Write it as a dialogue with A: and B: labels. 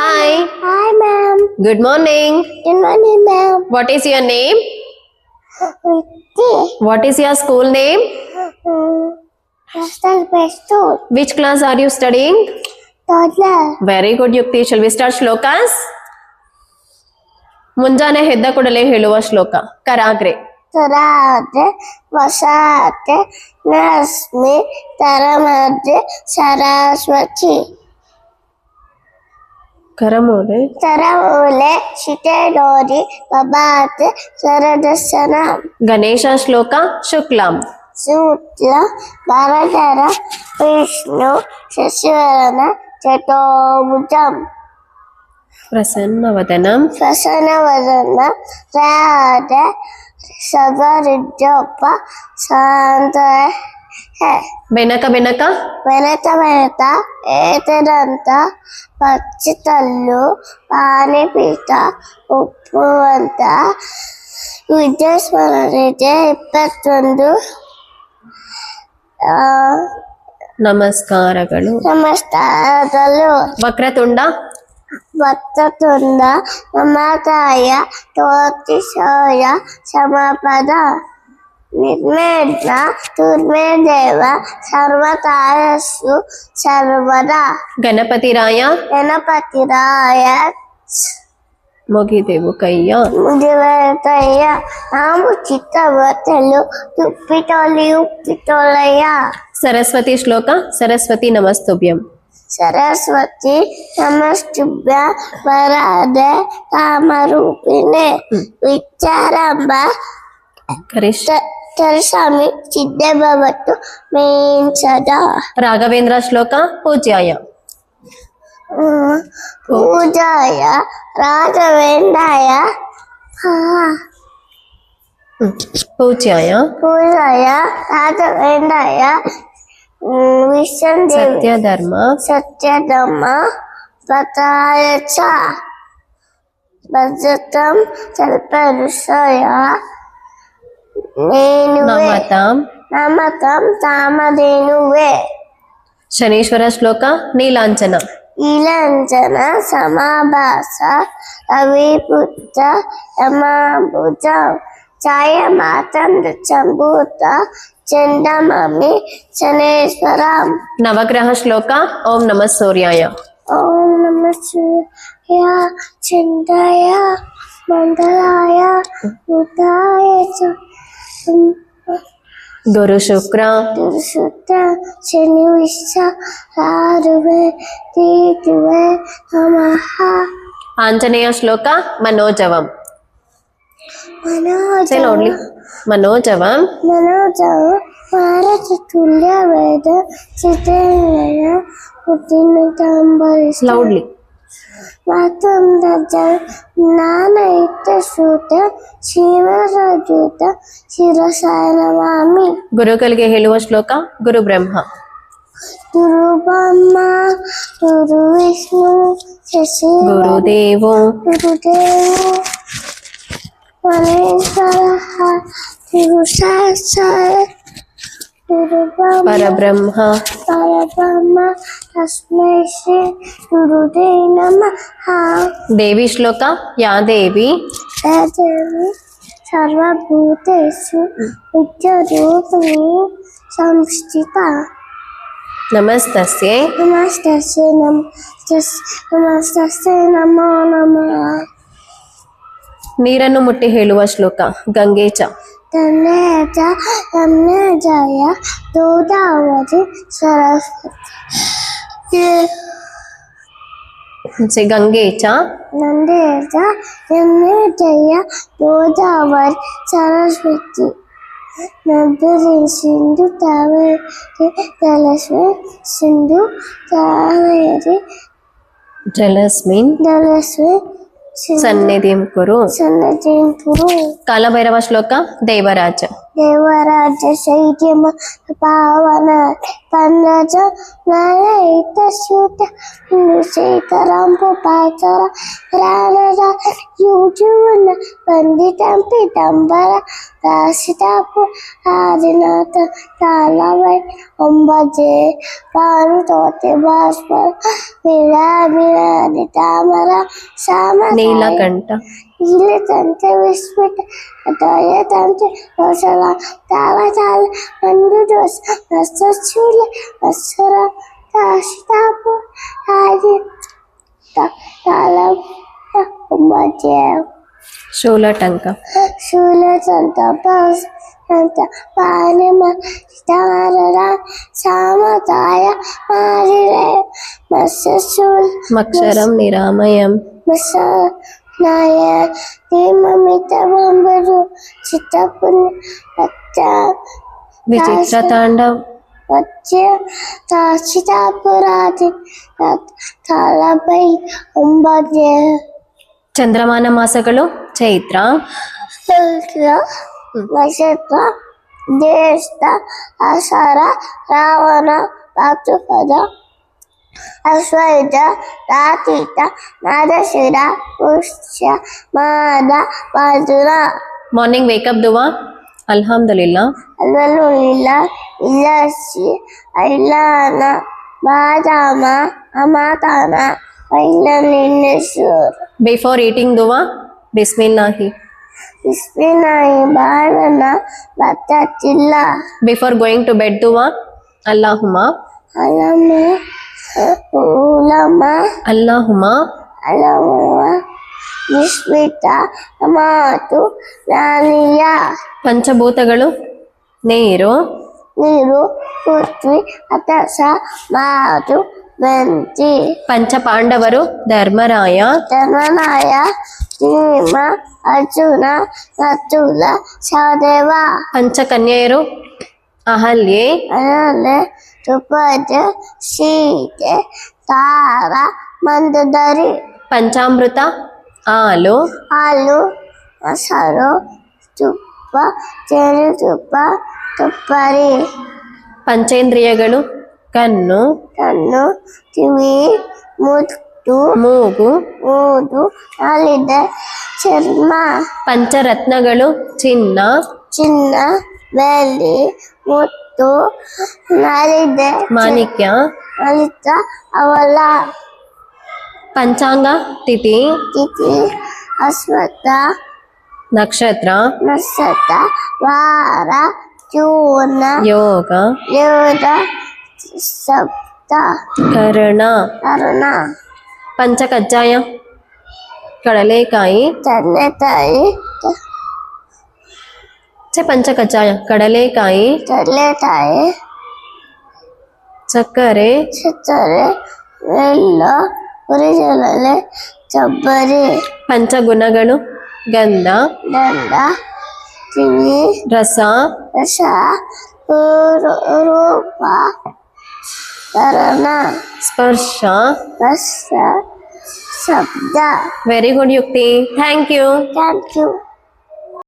A: Hi.
B: Hi, ma'am.
A: Good morning.
B: Good morning, ma'am.
A: What is your name?
B: Ruti.
A: What is your school name?
B: National Best School.
A: Which class are you studying?
B: Toddler.
A: Very good, Yukti. Shall we start shlokas? ಮುಂಜಾನೆ ಎದ್ದ ಕೂಡಲೇ ಹೇಳುವ ಶ್ಲೋಕ ಕರಾಗ್ರೆ.
B: Sarade, Vasate, Nasmi, Taramade, Saraswati.
A: ಕರಮೂಲೆ
B: Taramule, Shitedori, Babate, Saradasana.
A: Ganesha ಶ್ಲೋಕ ಶುಕ್ಲಾಂ.
B: Sutla, Baradara, Vishnu, Shashivarana, Chatobujam.
A: ಪ್ರಸನ್ನವದನಂ
B: Prasanavadana, Radha, Savaridyopa, Santa,
A: Benaka Benaka
B: Venata Venata, Eteranta, Pachitallu, Panipita, Uppuvanta, Vidyasmarite, Ippattondu,
A: ನಮಸ್ಕಾರಗಳು.
B: ನಮಸ್ಕಾರಗಳು.
A: ವಕ್ರತುಂಡ
B: ವಕ್ರತುಂಡ ಮಮತಾಯ ಜ್ಯೋತಿಷಾಯ ಸಮಪದ ನಿರ್ಮೇಧ ದುರ್ಮೇದೇವ ಸರ್ವತಾಯಸ್ಸು ಸರ್ವದಾ.
A: ಗಣಪತಿರಾಯ
B: ಗಣಪತಿರಾಯ
A: ಮುಗಿದೆವು ಕೈಯ.
B: ಮುದಿವತಯ್ಯ ನಾವು ಚಿತ್ತವತಲು ತುಪ್ಪಿತೊಲಿ ಉಪ್ಪಿತೊಲಯ್ಯ.
A: ಸರಸ್ವತಿ ಶ್ಲೋಕ ಸರಸ್ವತಿ ನಮಸ್ತುಭ್ಯಂ.
B: ಸರಸ್ವತಿ ನಮಸ್ತುಭ್ಯ ವರದೆ ಕಾಮರೂಪಿಣೆ ವಿಚಾರಂಭ
A: ಕರಿಷ್ಠ
B: ತರಸ್ವಾಮಿ ಸಿದ್ಧೆ ಭವತು ಮೇನ್ ಸದಾ.
A: ರಾಘವೇಂದ್ರ ಶ್ಲೋಕ ಪೂಜ್ಯಾಯ.
B: ಪೂಜಾಯ ರಾಘವೇಂದ್ರಾಯ
A: ಪೂಜ್ಯಾಯ
B: ಪೂಜಾಯ ರಾಘವೇಂದ್ರಾಯ ವಿಷ್ಣುದೇವಿ
A: ಸತ್ಯಧರ್ಮ
B: ಸತ್ಯಧಮ್ಮ ಪತಾಯ ಚ ಭಜತಂ ಸ್ವಲ್ಪರುಷಯ ನೇನುವೆ
A: ನಮತಾಂ.
B: ನಮತಂ ತಾಮಧೇನುವೆ.
A: ಶನೀಶ್ವರ ಶ್ಲೋಕ ನೀಲಾಂಚನ.
B: ಇಳಂಜನ ಸಮಾಭಾಸ ರವಿಪುತ್ರ ಯಮಾಭುಜ ಛಾಯ ಮಾತಂದ್ರ ಚಂಬೂತ ಚಂಡಮಮಿ ಶನೇಶ್ವರ.
A: ನವಗ್ರಹ ಶ್ಲೋಕ ಓಂ ನಮಃ ಸೂರ್ಯಾಯ.
B: ಓಂ ನಮಃ ಸೂರ್ಯ ಚಂದ್ರಾಯ ಮಂಗಲಾಯ ಬುಧಾಯ ಚ
A: ಗುರು ಶುಕ್ರ
B: ದುರ್ಶುದ್ಧ ಶನಿ ವಿಶ್ವ ರಾರುವೆ ತೀರ್ಥುವೆ ನಮಃ.
A: ಆಂಜನೇಯ ಶ್ಲೋಕ ಮನೋಜವಂ.
B: ಮನೋಜ
A: ನೋಡ್ಲಿ ಮನೋಜವಂ
B: ಮನೋಜವು ಭಾರತ ತುಲ್ಯ ವೇದ ಚಿತೇನ ಉದ್ದಿನಂಬರಿಸ
A: ಲೌಡ್ಲಿ.
B: ಮತ್ತೊಂದ ಜ್ಞಾನ ಇತ್ತ ಶ್ರುತ ಶಿವರಜೂತ ಶಿರಸಾಯ ನಮಾಮಿ.
A: ಗುರುಗಳಿಗೆ ಹೇಳುವ ಶ್ಲೋಕ ಗುರು ಬ್ರಹ್ಮ.
B: ಗುರು ಬ್ರಹ್ಮ ಗುರು ವಿಷ್ಣು ಶಶಿ
A: ಗುರುದೇವೋ
B: ಗುರುದೇವ ಮಹೇಶ್ವರ ಗುರು ಸಾಕ್ಷಾತ್ ಗುರು ಬ್ರಹ್ಮ
A: ಪರಬ್ರಹ್ಮ
B: ಪರಬ್ರಹ್ಮ ತಸ್ಮೈ ಶ್ರೀ ಗುರುದೇ ನಮಃ.
A: ದೇವಿ ಶ್ಲೋಕ ಯಾ ದೇವಿ
B: ದೇವಿ ಸರ್ವಭೂತೇಷು ವಿದ್ಯಾರೂಪಿಣಿ ಸಂಸ್ಥಿತ.
A: ನಮಸ್ತಸ್ಯೈ
B: ನಮಸ್ತಸ್ಯೈ ನಮಸ್ತಸ್ಯೈ ನಮೋ ನಮಃ.
A: ನೀರನ್ನು ಮುಟ್ಟಿ ಹೇಳುವ ಶ್ಲೋಕ ಗಂಗೇಚ.
B: ತನ್ನೇಜ ತನ್ನೇಜಯ ಗೋದಾವರಿ ಸರಸ್ವತಿ.
A: ಗಂಗೇಚ
B: ನಂದೇಜ ತನ್ನೇಜಯ ಗೋದಾವರಿ ಸರಸ್ವತಿ. ನದಿ ಸಿಂಧು ಕಾವೇರಿ ಜಲಸ್ಮಿ ಸಿಂಧು ಕಾವೇರಿ
A: ಜಲಸ್ಮಿನ್
B: ಜಲಸ್ಮಿ
A: ಸನ್ನಿಧಿಂ ಕುರು.
B: ಸನ್ನತಿಂ ಕುರು.
A: ಕಾಲಭೈರವ ಶ್ಲೋಕ ದೇವರಾಜ.
B: ದೇವರಾಜ ಶೈತ್ಯಮ ಪಾವನ ಪನ್ನಜ ನಲಯಿತ ಶೂತ ಶೇಖರಂಪು ಪಾಚರ ರಾಣದ ಯುಜುವನ ಬಂದಿತಂ ಪಿತಂಬರ ದಾಸಿತಾಪು ಆದಿನಾಥ ತಾಲವೈ ಒಂಬಜೆ ಪಾರು ತೋತೆ ಭಾಸ್ವರ ವಿರಾಮಿರಾದಿ ತಾಮರ ಸಾಮ
A: ನೀಲಕಂಠ
B: ನೀಲಕಂಠ ವಿಸ್ಮಿತ ದಯದಂತ ರೋಷಲ ತಾವತಾಲ ಮಂಡು ದೋಷ ಮಸ್ತಚೂಲ ಮತ್ಸರ ದಾಸಿತಾಪು ಆದಿ ತಾಲವ ಒಂಬಜೆ
A: ಶೂಲಟಂಕ
B: ಶೂಲತಂತ ಅಂತ ಪಾನಿಮ ತಾರರ ಸಾಮತಾಯ ಮಾರಿರೆ ಮತ್ಸಚೂಲ
A: ಮಕ್ಷರಂ ನಿರಾಮಯಂ
B: ನಾಯ ನೇಮಮಿತ ಬಂಬರು ಚಿತ್ತಪುಣ್ಯ ಅಚ್ಚ
A: ವಿಚಿತ್ರ ತಾಂಡವ್
B: ವಚ್ಯ ತಾಚಿತಾಪುರಾದಿ ತಾಲಬೈ ಒಂಬಜೆ
A: ಚಂದ್ರಮಾನ ಮಾಸಗಳು ಚೈತ್ರ
B: ನಕ್ಷತ್ರ ಜ್ಯೇಷ್ಠ ಆಷಾಢ ಶ್ರಾವಣ ಭಾದ್ರಪದ ಅಶ್ವಯುಜ ರಾತೀತ ನಾದಶಿರ ಪುಷ್ಯ ಮಾದ ಪಾಜುರ
A: ಮಾರ್ನಿಂಗ್ ವೇಕಪ್ ದುವಾ ಅಲ್ಹಮ್ದುಲಿಲ್ಲಾ
B: ಅಲ್ವಲುಲಿಲ್ಲ ಇಲ್ಲಸಿ ಐಲಾನ ಬಾದಾಮ ಅಮಾತಾನ ಐಲನಿನ್ನೆಸೂರ್
A: ಬಿಫೋರ್ ಈಟಿಂಗ್ ದುವಾ ಬಿಸ್ಮಿಲ್ಲಾಹಿ
B: ಬಿಸ್ಮಿನಾಯಿ ಬಾಳನ ಬತ್ತಚಿಲ್ಲ
A: ಬಿಫೋರ್ ಗೋಯಿಂಗ್ ಟು ಬೆಡ್ ದುವಾ ಅಲ್ಲಾಹುಮ
B: ಅಲಮ ಉಲಮ
A: ಅಲ್ಲಾಹುಮ
B: ಅಲಮ ವಿಸ್ಮಿತ ಮಾತು ನಾನಿಯ
A: ಪಂಚಭೂತಗಳು ನೀರು
B: ನೀರು ಪೃಥ್ವಿ ಅತಸ ಮಾತು ಬೆಂಕಿ
A: ಪಂಚ ಪಾಂಡವರು ಧರ್ಮರಾಯ
B: ಧರ್ಮನಾಯ ಭೀಮ ಅರ್ಜುನ ನಕುಲ ಸಹದೇವ
A: ಪಂಚಕನ್ಯೆಯರು ಅಹಲ್ಯೆ
B: ಅನಲೆ ದ್ರೌಪದ ಸೀತೆ ತಾರ ಮಂದದರಿ
A: ಪಂಚಾಮೃತ ಹಾಲು
B: ಹಾಲು ಮೊಸರು ತುಪ್ಪ ಜೇನುತುಪ್ಪ ತುಪ್ಪರಿ
A: ಪಂಚೇಂದ್ರಿಯಗಳು ಕಣ್ಣು
B: ಕಣ್ಣು ಕಿವಿ ಮುತ್ತು
A: ಮೂಗು
B: ಊದು ನಾಲಿದೆ ಚರ್ಮ
A: ಪಂಚರತ್ನಗಳು ಚಿನ್ನ
B: ಚಿನ್ನ ಬೆಳ್ಳಿ ಮುತ್ತು ನಾಲಿದೆ
A: ಮಾಣಿಕ್ಯ
B: ಲಲಿತ ಅವಲ
A: ಪಂಚಾಂಗ ತಿಥಿ
B: ತಿಥಿ ಅಸ್ಮತ್ತ
A: ನಕ್ಷತ್ರ
B: ನಕ್ಷತ್ರ ವಾರ ಚೂರ್ಣ
A: ಯೋಗ
B: ಯೋಗ ಸಪ್ತ
A: ಕರ್ಣ
B: ಕರುಣ
A: ಪಂಚಕಜ್ಜಾಯ ಕಡಲೆಕಾಯಿ
B: ತಂದೆತಾಯಿ
A: ಪಂಚಕಜ್ಜಾಯ ಕಡಲೆಕಾಯಿ
B: ತಂದೆತಾಯಿ
A: ಸಕ್ಕರೆ
B: ಸಕ್ಕರೆ ಬೆಲ್ಲ ಹುರಿಜಲಲೆ ಚಬ್ಬರಿ
A: ಪಂಚಗುಣಗಳು ಗಂಧ
B: ದಂಡ ಕಿವಿ
A: ರಸ
B: ರಸ ರೂಪ ಕರಣ
A: ಸ್ಪರ್ಶ
B: ರಸ ಶಬ್ದ
A: ವೆರಿ ಗುಡ್ ಯುಕ್ತಿ ಥ್ಯಾಂಕ್ ಯು
B: ಥ್ಯಾಂಕ್ ಯು